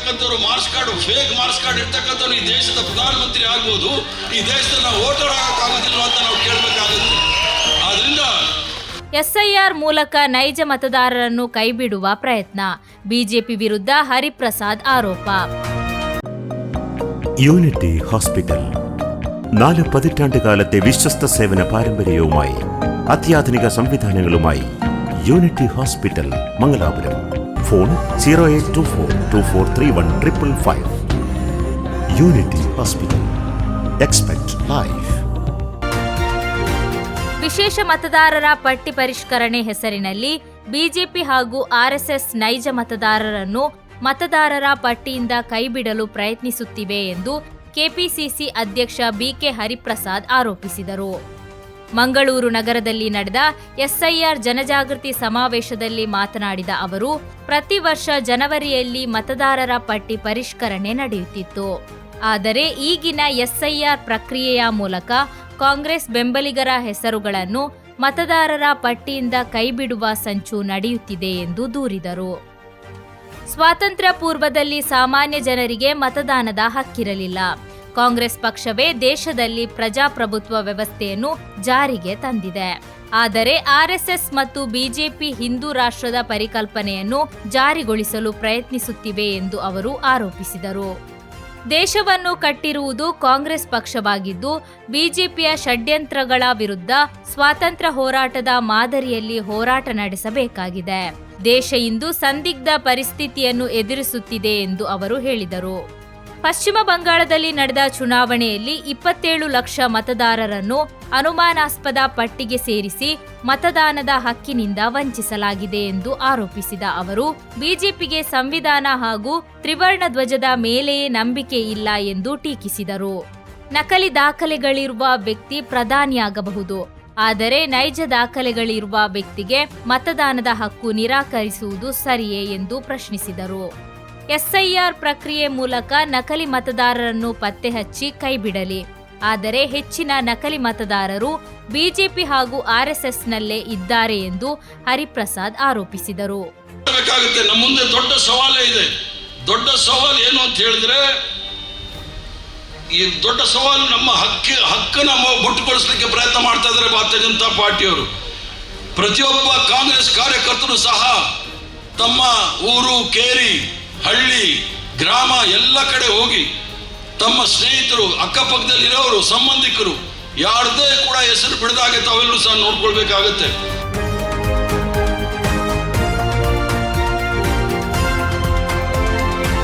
ಇರ್ತಕ್ಕಂಥವ್ರು fake marks card ಇರ್ತಕ್ಕಂಥವ್ರು ಈ ದೇಶದ ಪ್ರಧಾನಮಂತ್ರಿ ಆಗ್ಬೋದು, ಈ ದೇಶದ ವೋಟರ್ ಆಗಕ್ಕಾಗೋದಿಲ್ಲ ಅಂತ ನಾವು ಕೇಳಬೇಕಾಗುತ್ತೆ. ಆದ್ರಿಂದ ಎಸ್ಐಆರ್ ಮೂಲಕ ನೈಜ ಮತದಾರರನ್ನು ಕೈಬಿಡುವ ಪ್ರಯತ್ನ, ಬಿಜೆಪಿ ವಿರುದ್ಧ ಹರಿಪ್ರಸಾದ್ ಆರೋಪ. യൂണിറ്റി ഹോസ്പിറ്റൽ 4 പതിറ്റാണ്ടുകാലത്തെ വിശ്വസ്ത സേവന പാരമ്പര്യവുമായി അത്യാധുനിക സംവിധാനങ്ങളുമായി unity hospital Mangalapuram. Phone 0824243155. Unity hospital. Expect life. ವಿಶೇಷ ಮತದಾರರ ಪಟ್ಟಿ ಪರಿಷ್ಕರಣೆ ಹೆಸರಿನಲ್ಲಿ ಬಿಜೆಪಿ ಹಾಗೂ ಆರ್ಎಸ್ಎಸ್ ನೈಜ ಮತದಾರರನ್ನು ಮತದಾರರ ಪಟ್ಟಿಯಿಂದ ಕೈಬಿಡಲು ಪ್ರಯತ್ನಿಸುತ್ತಿವೆ ಎಂದು ಕೆಪಿಸಿಸಿ ಅಧ್ಯಕ್ಷ ಬಿಕೆ ಹರಿಪ್ರಸಾದ್ ಆರೋಪಿಸಿದರು. ಮಂಗಳೂರು ನಗರದಲ್ಲಿ ನಡೆದ ಎಸ್ಐಆರ್ ಜನಜಾಗೃತಿ ಸಮಾವೇಶದಲ್ಲಿ ಮಾತನಾಡಿದ ಅವರು, ಪ್ರತಿ ವರ್ಷ ಜನವರಿಯಲ್ಲಿ ಮತದಾರರ ಪಟ್ಟಿ ಪರಿಷ್ಕರಣೆ ನಡೆಯುತ್ತಿತ್ತು. ಆದರೆ ಈಗಿನ ಎಸ್ಐಆರ್ ಪ್ರಕ್ರಿಯೆಯ ಮೂಲಕ ಕಾಂಗ್ರೆಸ್ ಬೆಂಬಲಿಗರ ಹೆಸರುಗಳನ್ನು ಮತದಾರರ ಪಟ್ಟಿಯಿಂದ ಕೈಬಿಡುವ ಸಂಚು ನಡೆಯುತ್ತಿದೆ ಎಂದು ದೂರಿದರು. ಸ್ವಾತಂತ್ರ್ಯ ಪೂರ್ವದಲ್ಲಿ ಸಾಮಾನ್ಯ ಜನರಿಗೆ ಮತದಾನದ ಹಕ್ಕಿರಲಿಲ್ಲ. ಕಾಂಗ್ರೆಸ್ ಪಕ್ಷವೇ ದೇಶದಲ್ಲಿ ಪ್ರಜಾಪ್ರಭುತ್ವ ವ್ಯವಸ್ಥೆಯನ್ನು ಜಾರಿಗೆ ತಂದಿದೆ. ಆದರೆ ಆರ್ಎಸ್ಎಸ್ ಮತ್ತು ಬಿಜೆಪಿ ಹಿಂದೂ ರಾಷ್ಟ್ರದ ಪರಿಕಲ್ಪನೆಯನ್ನು ಜಾರಿಗೊಳಿಸಲು ಪ್ರಯತ್ನಿಸುತ್ತಿವೆ ಎಂದು ಅವರು ಆರೋಪಿಸಿದರು. ದೇಶವನ್ನು ಕಟ್ಟಿರುವುದು ಕಾಂಗ್ರೆಸ್ ಪಕ್ಷವಾಗಿದ್ದು, ಬಿಜೆಪಿಯ ಷಡ್ಯಂತ್ರಗಳ ವಿರುದ್ಧ ಸ್ವಾತಂತ್ರ್ಯ ಹೋರಾಟದ ಮಾದರಿಯಲ್ಲಿ ಹೋರಾಟ ನಡೆಸಬೇಕಾಗಿದೆ. ದೇಶ ಇಂದು ಸಂದಿಗ್ಧ ಪರಿಸ್ಥಿತಿಯನ್ನು ಎದುರಿಸುತ್ತಿದೆ ಎಂದು ಅವರು ಹೇಳಿದರು. ಪಶ್ಚಿಮ ಬಂಗಾಳದಲ್ಲಿ ನಡೆದ ಚುನಾವಣೆಯಲ್ಲಿ 27 ಲಕ್ಷ ಮತದಾರರನ್ನು ಅನುಮಾನಾಸ್ಪದ ಪಟ್ಟಿಗೆ ಸೇರಿಸಿ ಮತದಾನದ ಹಕ್ಕಿನಿಂದ ವಂಚಿಸಲಾಗಿದೆ ಎಂದು ಆರೋಪಿಸಿದ ಅವರು, ಬಿಜೆಪಿಗೆ ಸಂವಿಧಾನ ಹಾಗೂ ತ್ರಿವರ್ಣ ಧ್ವಜದ ಮೇಲೆಯೇ ನಂಬಿಕೆ ಇಲ್ಲ ಎಂದು ಟೀಕಿಸಿದರು. ನಕಲಿ ದಾಖಲೆಗಳಿರುವ ವ್ಯಕ್ತಿ ಪ್ರಧಾನಿಯಾಗಬಹುದು, ಆದರೆ ನೈಜ ದಾಖಲೆಗಳಿರುವ ವ್ಯಕ್ತಿಗೆ ಮತದಾನದ ಹಕ್ಕು ನಿರಾಕರಿಸುವುದು ಸರಿಯೇ ಎಂದು ಪ್ರಶ್ನಿಸಿದರು. ಎಸ್ಐಆರ್ ಪ್ರಕ್ರಿಯೆ ಮೂಲಕ ನಕಲಿ ಮತದಾರರನ್ನು ಪತ್ತೆ ಹಚ್ಚಿ ಕೈಬಿಡಲಿ, ಆದರೆ ಹೆಚ್ಚಿನ ನಕಲಿ ಮತದಾರರು ಬಿಜೆಪಿ ಹಾಗೂ ಆರ್ಎಸ್ಎಸ್ನಲ್ಲೇ ಇದ್ದಾರೆ ಎಂದು ಹರಿಪ್ರಸಾದ್ ಆರೋಪಿಸಿದರು. ನಮ್ಮ ಮುಂದೆ ದೊಡ್ಡ ಸವಾಲೇ ಇದೆ. ದೊಡ್ಡ ಸವಾಲು ಏನು ಅಂತ ಹೇಳಿದ್ರೆ, ಈ ದೊಡ್ಡ ಸವಾಲು ನಮ್ಮ ಹಕ್ಕನ್ನ ಬಿಟ್ಟುಕೊಳಿಸಲಿಕ್ಕೆ ಪ್ರಯತ್ನ ಮಾಡ್ತಾ ಇದ್ದಾರೆ ಭಾರತೀಯ ಜನತಾ ಪಾರ್ಟಿಯವರು. ಪ್ರತಿಯೊಬ್ಬ ಕಾಂಗ್ರೆಸ್ ಕಾರ್ಯಕರ್ತರು ಸಹ ತಮ್ಮ ಊರು, ಕೇರಿ, ಹಳ್ಳಿ, ಗ್ರಾಮ ಎಲ್ಲ ಕಡೆ ಹೋಗಿ ತಮ್ಮ ಸ್ನೇಹಿತರು, ಅಕ್ಕಪಕ್ಕದಲ್ಲಿರೋರು, ಸಂಬಂಧಿಕರು ಯಾರದೇ ಕೂಡ ಹೆಸರು ಬಿಡದಾಗೆ ತಾವೆಲ್ಲರೂ ಸಹ ನೋಡ್ಕೊಳ್ಬೇಕಾಗತ್ತೆ.